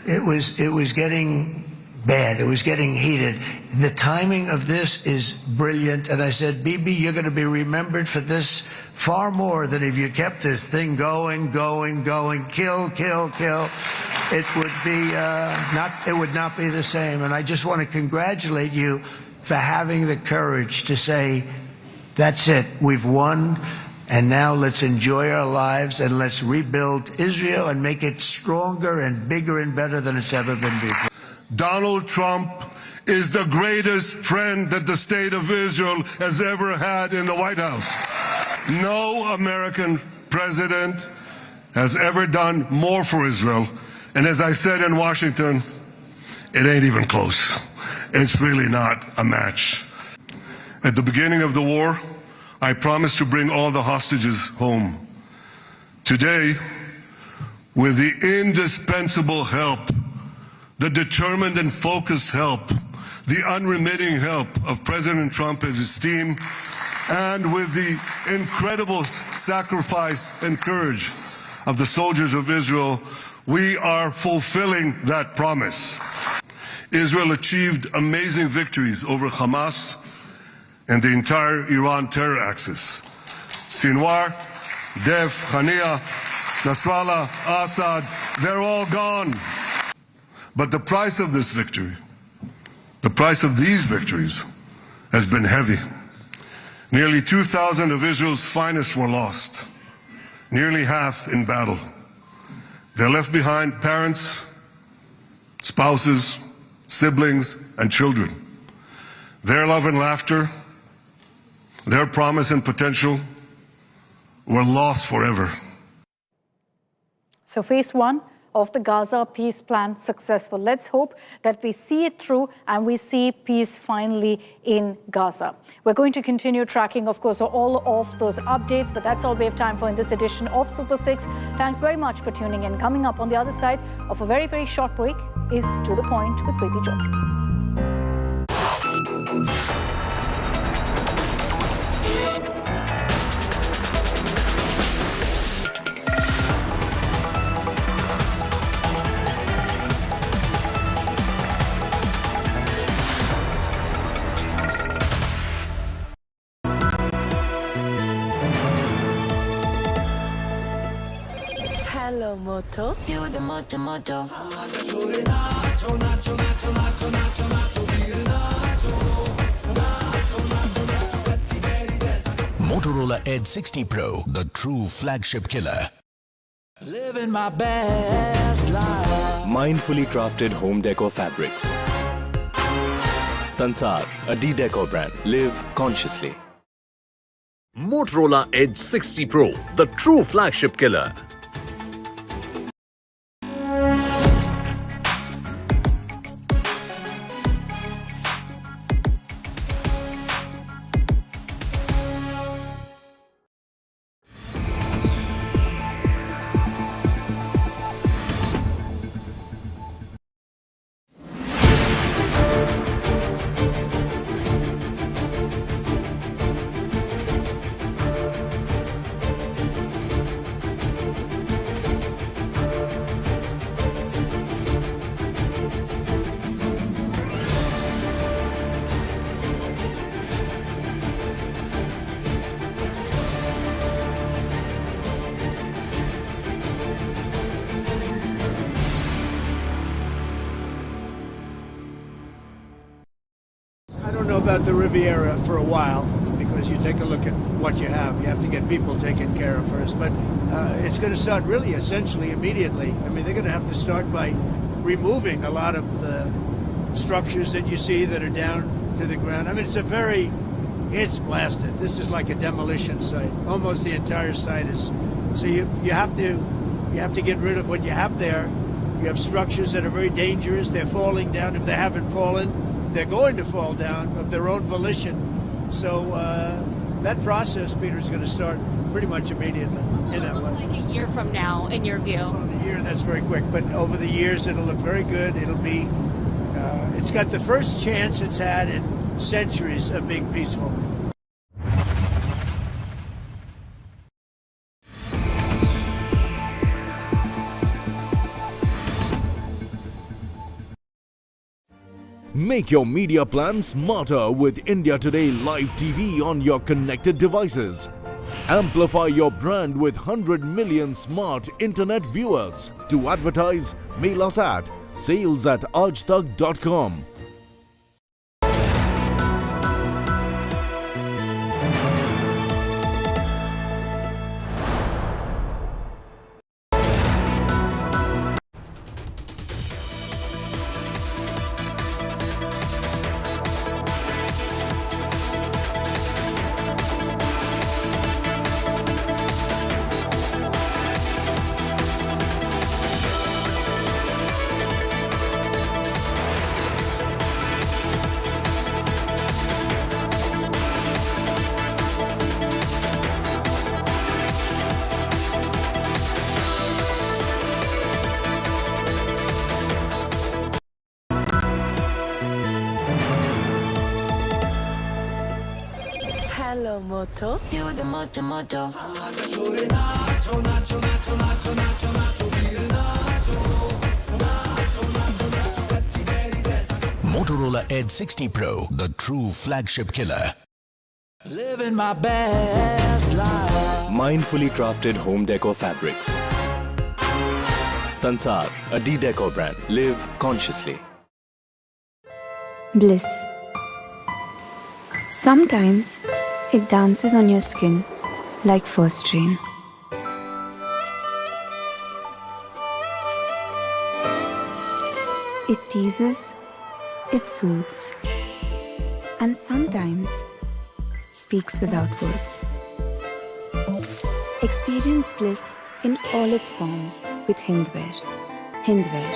it was getting bad. It was getting heated. The timing of this is brilliant. And I said, Bibi, you're going to be remembered for this far more than if you kept this thing going, kill. It would be it would not be the same. And I just want to congratulate you for having the courage to say, that's it, we've won. And now let's enjoy our lives and let's rebuild Israel and make it stronger and bigger and better than it's ever been before. Donald Trump is the greatest friend that the state of Israel has ever had in the White House. No American president has ever done more for Israel. And as I said in Washington, it ain't even close. It's really not a match. At the beginning of the war, I promised to bring all the hostages home. Today, with the indispensable help, the determined and focused help, the unremitting help of President Trump and his team, and with the incredible sacrifice and courage of the soldiers of Israel, we are fulfilling that promise. Israel achieved amazing victories over Hamas and the entire Iran terror axis. Sinwar, Dev, Khania, Nasrallah, Assad, they're all gone. But the price of this victory, the price of these victories, has been heavy. Nearly 2,000 of Israel's finest were lost, nearly half in battle. They left behind parents, spouses, siblings, and children. Their love and laughter, their promise and potential were lost forever. So phase 1 of the Gaza peace plan successful. Let's hope that we see it through and we see peace finally in Gaza. We're going to continue tracking, of course, all of those updates, but that's all we have time for in this edition of Super 6. Thanks very much for tuning in. Coming up on the other side of a very, very short break is To The Point with Preeti Chaudhary. Hello, Moto. Do the Moto Moto. Motorola Edge 60 Pro, the true flagship killer. Living my best life. Mindfully crafted home decor fabrics. Sansar, a decor brand. Live consciously. Motorola Edge 60 Pro, the true flagship killer. I don't know about the Riviera for a while, because you take a look at what you have. You have to get people taken care of first. But it's going to start really essentially immediately. I mean, they're going to have to start by removing a lot of the structures that you see that are down to the ground. I mean, it's blasted. This is like a demolition site. Almost the entire site is. So you have to get rid of what you have there. You have structures that are very dangerous. They're falling down. If they haven't fallen, they're going to fall down of their own volition. So that process, Peter, is going to start pretty much immediately in that way. Like a year from now, in your view? A year, that's very quick. But over the years, it'll look very good. It'll be, it's got the first chance it's had in centuries of being peaceful. Make your media plan smarter with India Today Live TV on your connected devices. Amplify your brand with 100 million smart internet viewers. To advertise, mail us at sales@aajtak.com. Hello, Moto. Do the moto moto. Motorola Edge 60 Pro, the true flagship killer. Living my best life. Mindfully crafted home decor fabrics. Sansar, a decor brand. Live consciously. Bliss. Sometimes it dances on your skin like first rain. It teases, it soothes, and sometimes speaks without words. Experience bliss in all its forms with Hindwear. Hindwear,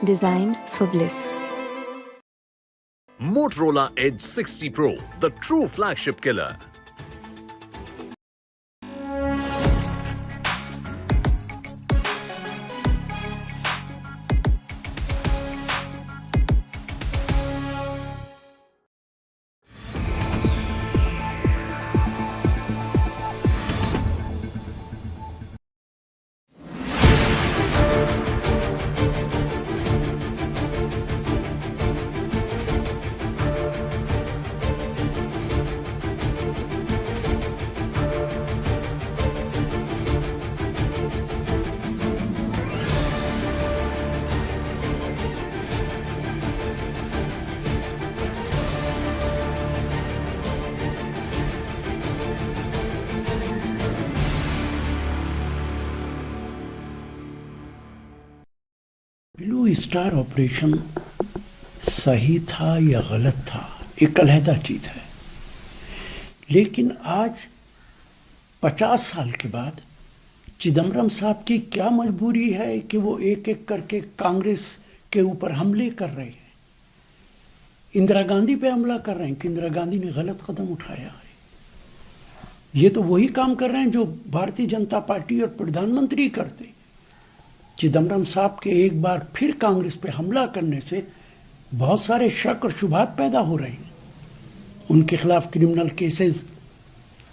designed for bliss. Motorola Edge 60 Pro, the true flagship killer. Blue star operation सही था या गलत था, एक अलहदा चीज़ है। लेकिन आज 50 साल के बाद चिदम्बरम साहब की क्या मजबूरी है कि वो एक एक करके कांग्रेस के ऊपर हमले कर रहे हैं। इंदिरा गांधी पे हमला कर रहे हैं कि इंदिरा गांधी ने गलत कदम उठाया है। ये तो वही काम कर रहे हैं जो भारतीय जनता पार्टी और प्रधानमंत्री करते। चिदम्बरम साहब के एक बार फिर कांग्रेस पे हमला करने से बहुत सारे शक और शुबहात पैदा हो रहे हैं। उनके खिलाफ क्रिमिनल केसेस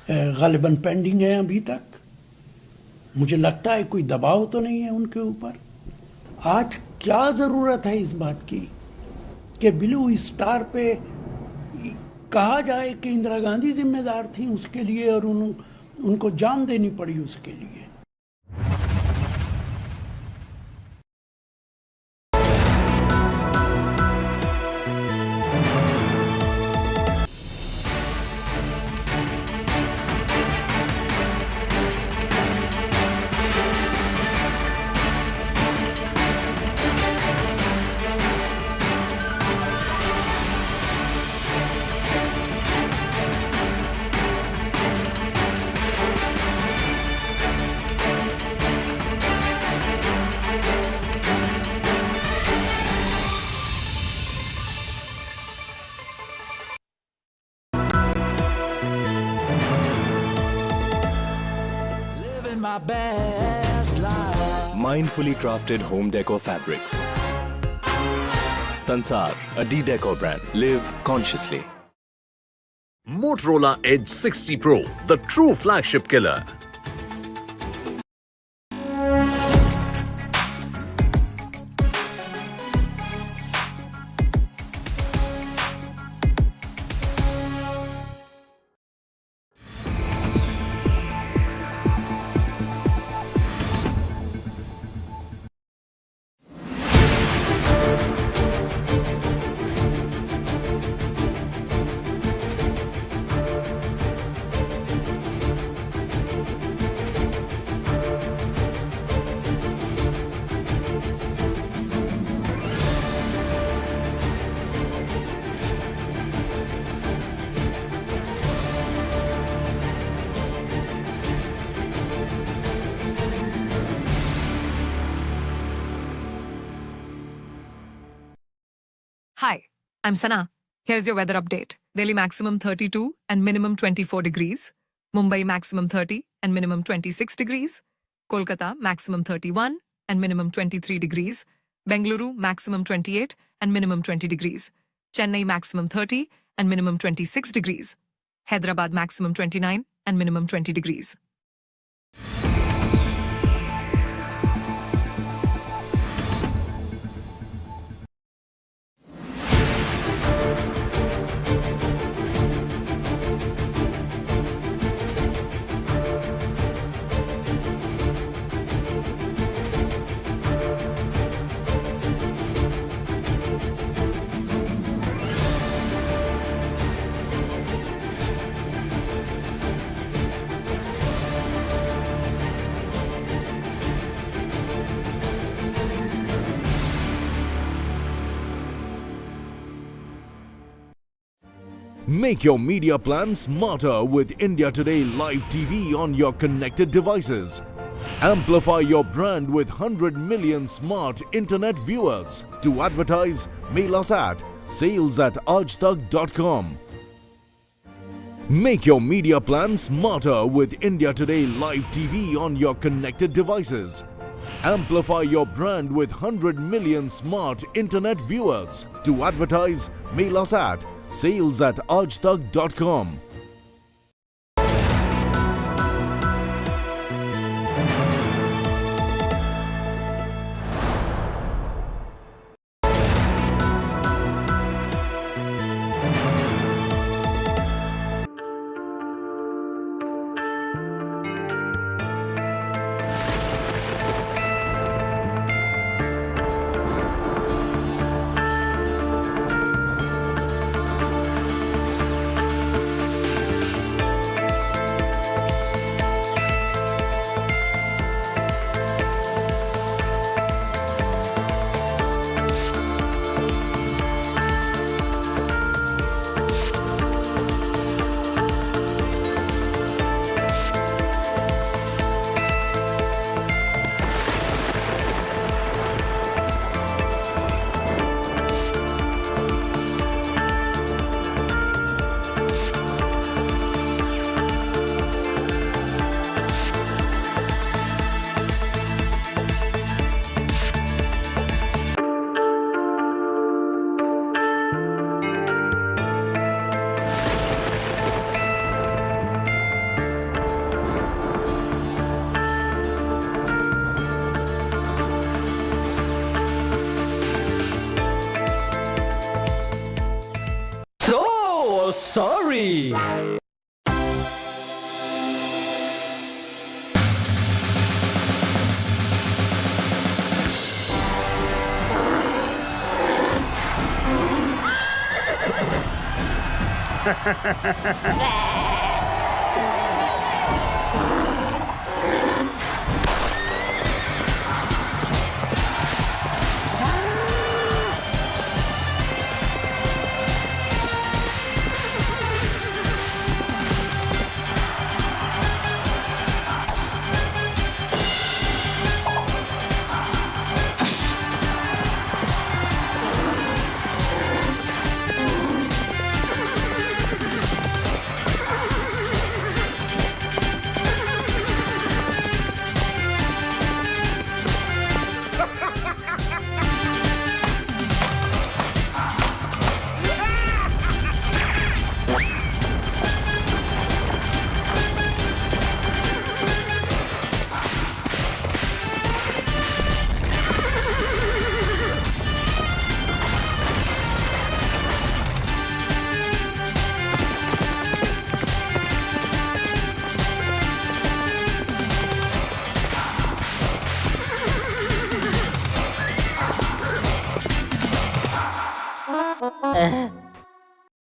गालिबन पेंडिंग है अभी तक। मुझे लगता है कोई दबाव तो नहीं है उनके ऊपर। आज क्या ज़रूरत है इस बात की कि ब्लू स्टार पे कहा जाए कि इंदिरा गांधी जिम्मेदार थी उसके लिए और उनको जान देनी पड़ी उसके लिए। my best life. Mindfully crafted home decor fabrics. Sansar, a decor brand. Live consciously. Motorola Edge 60 Pro, the true flagship killer. Hi, I'm Sana. Here's your weather update. Delhi maximum 32 and minimum 24 degrees. Mumbai maximum 30 and minimum 26 degrees. Kolkata maximum 31 and minimum 23 degrees. Bengaluru maximum 28 and minimum 20 degrees. Chennai maximum 30 and minimum 26 degrees. Hyderabad maximum 29 and minimum 20 degrees. Make your media plan smarter with India Today Live TV on your connected devices. Amplify your brand with 100 million smart internet viewers. To advertise, mail us at sales@aajtak.com. Make your media plan smarter with India Today Live TV on your connected devices. Amplify your brand with 100 million smart internet viewers. To advertise, mail us at sales@aajtak.com. So sorry.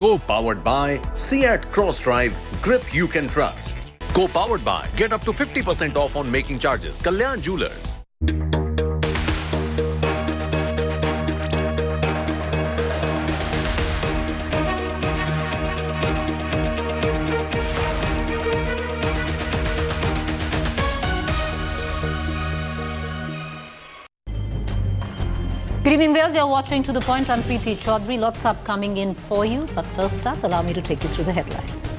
Co-powered by Seat Cross Drive, grip you can trust. Co-powered by, get up to 50% off on making charges. Kalyan Jewelers. Good evening, viewers. You're watching To The Point. I'm Preeti Chaudhary. Lots up coming in for you. But first up, allow me to take you through the headlines.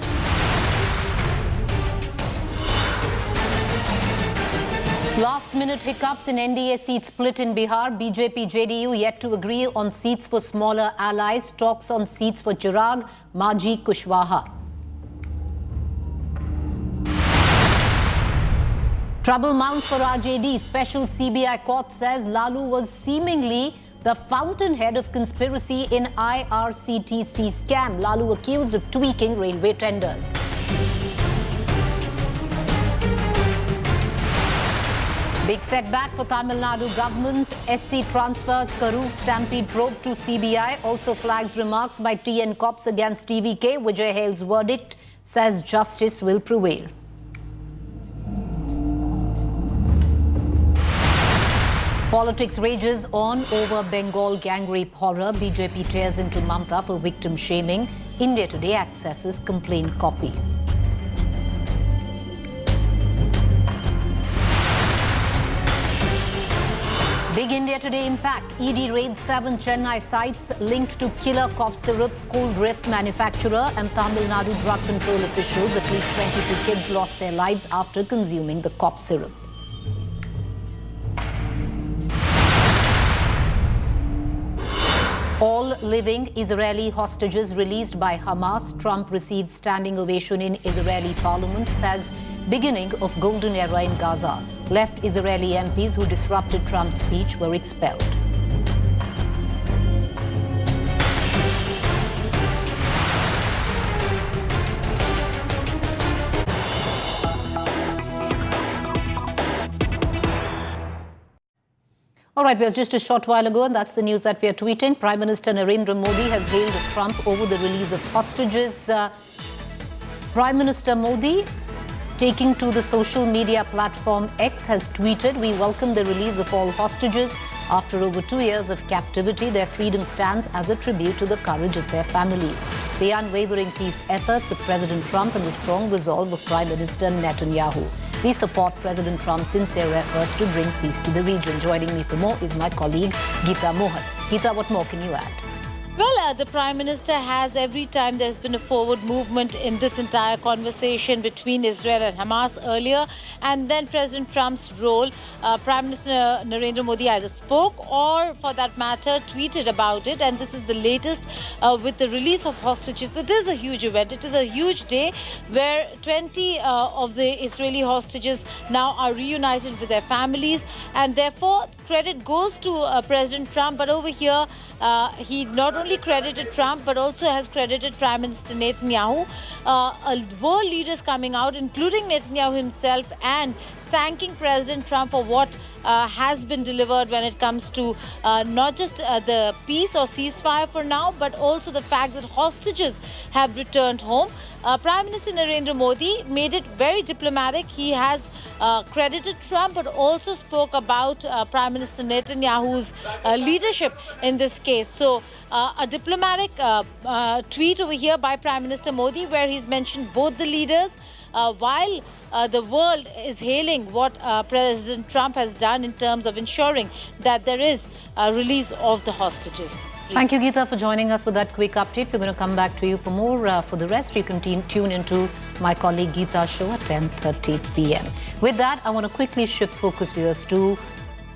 Last-minute hiccups in NDA seat split in Bihar. BJP, JDU yet to agree on seats for smaller allies. Talks on seats for Chirag, Maji, Kushwaha. Trouble mounts for RJD. Special CBI court says Lalu was seemingly the fountainhead of conspiracy in IRCTC scam. Lalu accused of tweaking railway tenders. Big setback for Tamil Nadu government. SC transfers Karur stampede probe to CBI. Also flags remarks by TN cops against TVK. Vijay hails verdict, says justice will prevail. Politics rages on over Bengal gang rape horror. BJP tears into Mamta for victim shaming. India Today accesses complaint copy. Big India Today impact. ED raids 7 Chennai sites linked to killer cough syrup, cold rift manufacturer and Tamil Nadu drug control officials. At least 22 kids lost their lives after consuming the cough syrup. All living Israeli hostages released by Hamas. Trump received standing ovation in Israeli parliament, says beginning of golden era in Gaza. Left Israeli MPs who disrupted Trump's speech were expelled. All right, well, just a short while ago, and that's the news that we are tweeting. Prime Minister Narendra Modi has hailed Trump over the release of hostages. Prime Minister Modi, taking to the social media platform X, has tweeted, "We welcome the release of all hostages. After over 2 years of captivity, their freedom stands as a tribute to the courage of their families. The unwavering peace efforts of President Trump and the strong resolve of Prime Minister Netanyahu. We support President Trump's sincere efforts to bring peace to the region." Joining me for more is my colleague Geeta Mohan. Geeta, what more can you add? Well, the Prime Minister has, every time there's been a forward movement in this entire conversation between Israel and Hamas earlier, and then President Trump's role, Prime Minister Narendra Modi either spoke or, for that matter, tweeted about it. And this is the latest with the release of hostages. It is a huge event. It is a huge day where 20 of the Israeli hostages now are reunited with their families. And therefore, credit goes to President Trump. But over here, he not only credited Trump, but also has credited Prime Minister Netanyahu. World leaders coming out, including Netanyahu himself, and thanking President Trump for what has been delivered when it comes to not just the peace or ceasefire for now, but also the fact that hostages have returned home. Prime Minister Narendra Modi made it very diplomatic. He has credited Trump, but also spoke about Prime Minister Netanyahu's leadership in this case. So a diplomatic tweet over here by Prime Minister Modi, where he's mentioned both the leaders, while the world is hailing what President Trump has done in terms of ensuring that there is a release of the hostages. Thank you, Geeta, for joining us with that quick update. We're going to come back to you for more. For the rest, you can tune into my colleague Geeta's show at 10:30 p.m. With that, I want to quickly shift focus, viewers, to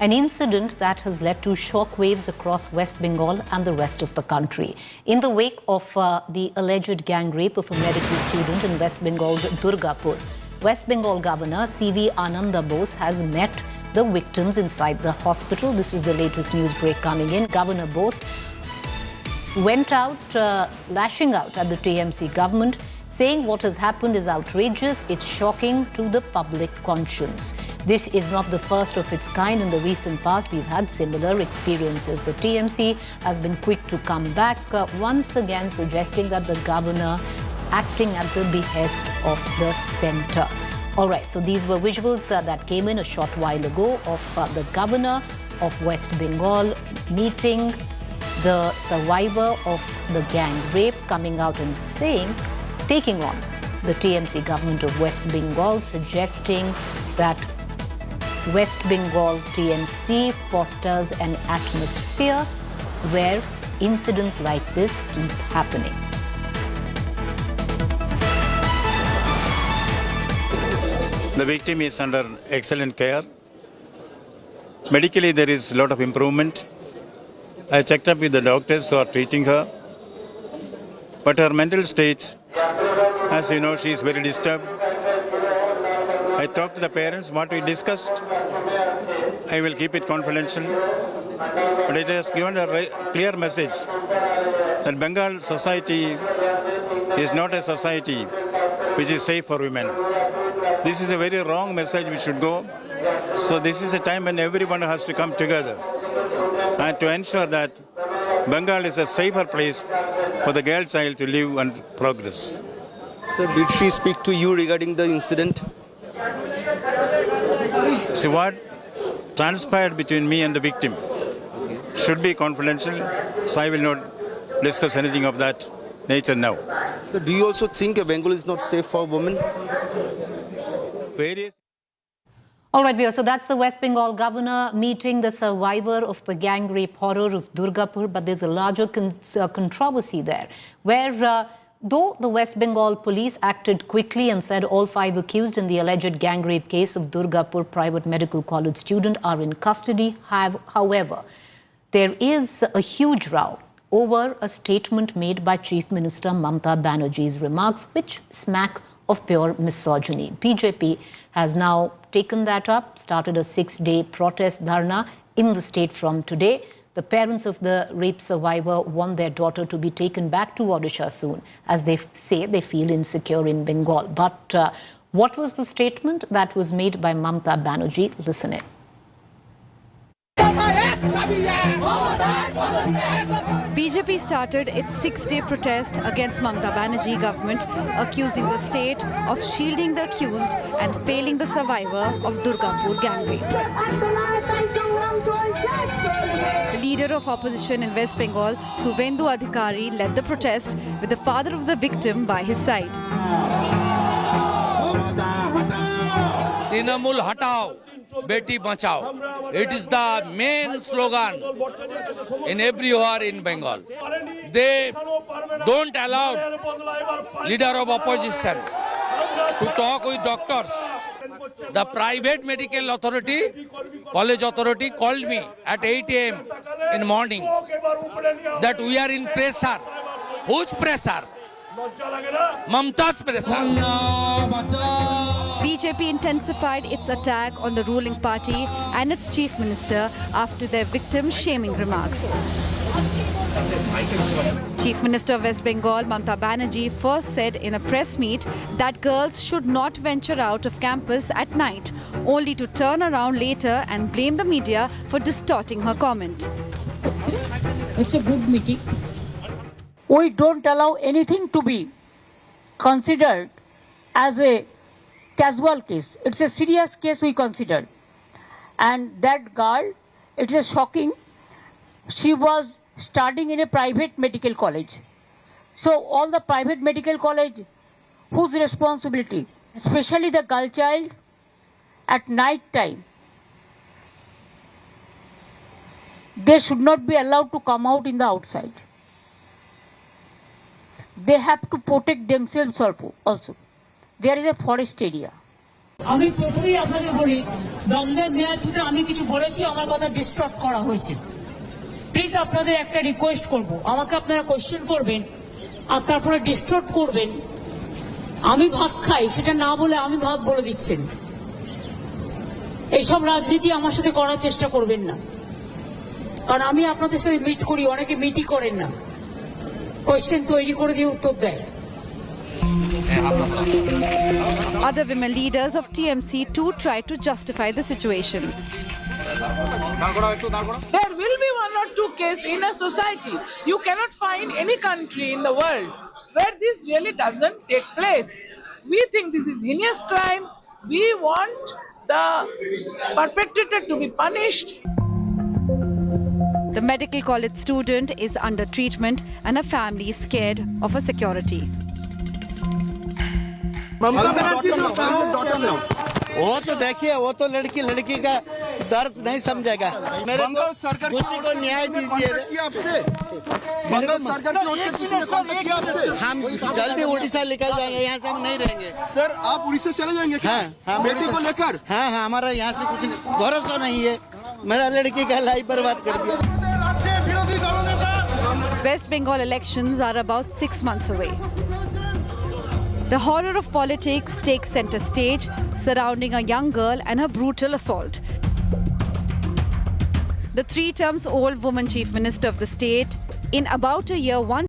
an incident that has led to shockwaves across West Bengal and the rest of the country. In the wake of the alleged gang rape of a medical student in West Bengal's Durgapur, West Bengal Governor C.V. Ananda Bose has met the victims inside the hospital. This is the latest news break coming in. Governor Bose went out lashing out at the TMC government. saying what has happened is outrageous, it's shocking to the public conscience. This is not the first of its kind. In the recent past, we've had similar experiences. The TMC has been quick to come back, once again suggesting that the governor acting at the behest of the centre. All right, so these were visuals that came in a short while ago of the governor of West Bengal meeting the survivor of the gang rape, coming out and saying, taking on the TMC government of West Bengal, suggesting that West Bengal TMC fosters an atmosphere where incidents like this keep happening. The victim is under excellent care. Medically, there is a lot of improvement. I checked up with the doctors who are treating her. But her mental state, as you know, she is very disturbed. I talked to the parents, what we discussed. I will keep it confidential. But it has given a clear message that Bengal society is not a society which is safe for women. This is a very wrong message which should go. So this is a time when everyone has to come together and to ensure that Bengal is a safer place for the girl child to live and progress. Sir, did she speak to you regarding the incident? See, what transpired between me and the victim should be confidential, so I will not discuss anything of that nature now. So do you also think Bengal is not safe for women? All right, viewers, so that's the West Bengal governor meeting the survivor of the gang rape horror of Durgapur. But there's a larger controversy there, where though the West Bengal police acted quickly and said all 5 accused in the alleged gang rape case of Durgapur private medical college student are in custody, however, there is a huge row over a statement made by Chief Minister Mamata Banerjee's remarks, which smack of pure misogyny. BJP has now taken that up, started a 6-day protest dharna in the state from today. The parents of the rape survivor want their daughter to be taken back to Odisha soon, as they say they feel insecure in Bengal. But what was the statement that was made by Mamata Banerjee? Listen in. BJP started its 6-day protest against Mamata Banerjee government, accusing the state of shielding the accused and failing the survivor of Durgapur gang rape. The leader of opposition in West Bengal, Suvendu Adhikari, led the protest with the father of the victim by his side. Trinamool hatao, beti bachao. It is the main slogan in everywhere in Bengal. They don't allow leader of opposition to talk with doctors. The private medical authority, college authority called me at 8 a.m. in the morning that we are in pressure. Whose pressure? Mamata's pressure. BJP intensified its attack on the ruling party and its chief minister after their victim-shaming remarks. Chief Minister of West Bengal, Mamata Banerjee, first said in a press meet that girls should not venture out of campus at night, only to turn around later and blame the media for distorting her comment. It's a good meeting. We don't allow anything to be considered as a casual case. It's a serious case we consider. And that girl, it's a shocking. She was studying in a private medical college. So all the private medical college, whose responsibility? Especially the girl child at night time. They should not be allowed to come out in the outside. They have to protect themselves also. There is a forest area. আমি প্রথমেই আপনাদের বলি দমদের নেয়াতে আমি কিছু বলেছি আমার কথা ডিস্টর্ব করা হয়েছে প্লিজ আপনাদের একটা রিকোয়েস্ট করব আমাকে আপনারা কোশ্চেন করবেন আর তারপরে ডিস্টর্ব করবেন আমি ভাত খাই সেটা না বলে আমি ভাত বলে দিচ্ছেন এইসব রাজনীতি আমার সাথে করার চেষ্টা করবেন না কারণ আমি আপনাদের সাথে মিট করি অনেকে মিটই করেন না কোশ্চেন তৈরি করে দিয়ে উত্তর দেয় Other women leaders of TMC too tried to justify the situation. There will be one or two cases in a society. You cannot find any country in the world where this really doesn't take place. We think this is heinous crime. We want the perpetrator to be punished. The medical college student is under treatment and her family is scared of her security. वो तो देखिए, वो तो लड़की का दर्द नहीं समझेगा। मेरे दोषी को न्याय दीजिए। बंगाल सरकार की ओर से किसी ने कांटेक्ट किया आपसे? हम जल्दी उड़ीसा निकल जाएंगे, यहाँ से हम नहीं रहेंगे। सर, आप उड़ीसा चले जाएंगे क्या? हाँ, बेटी को लेकर? हाँ, हमारा यहाँ से कुछ भरोसा नहीं है। मेरा लड़की का लाइफ बर्बाद कर दिया। West Bengal elections are about 6 months away. The horror of politics takes center stage, surrounding a young girl and her brutal assault. The 3 terms old woman chief minister of the state, in about a year,